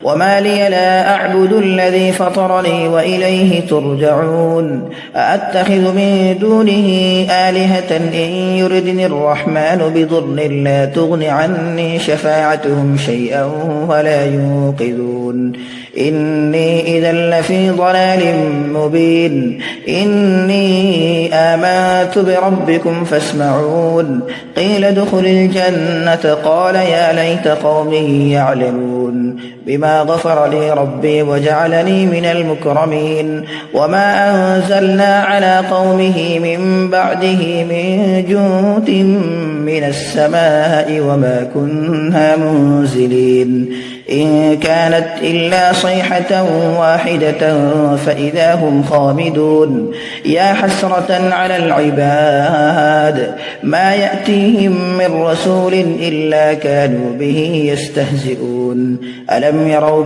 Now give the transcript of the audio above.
وما لي لا أعبد الذي فطرني وإليه ترجعون أأتخذ من دونه آلهة إن يردني الرحمن بضر لا تغن عني شفاعتهم شيئا ولا ينقذون إني إذا لفي ضلال مبين إني آمنت بربكم فاسمعون قيل ادخل الجنة قال يا ليت قومي يعلمون بما غفر لي ربي وجعلني من المكرمين وما أنزلنا على قومه من بعده من جند من السماء وما كنا منزلين إن كانت إلا صيحة واحدة فإذا هم خامدون يا حسرة على العباد ما يأتيهم من رسول إلا كانوا به يستهزئون ألم يروا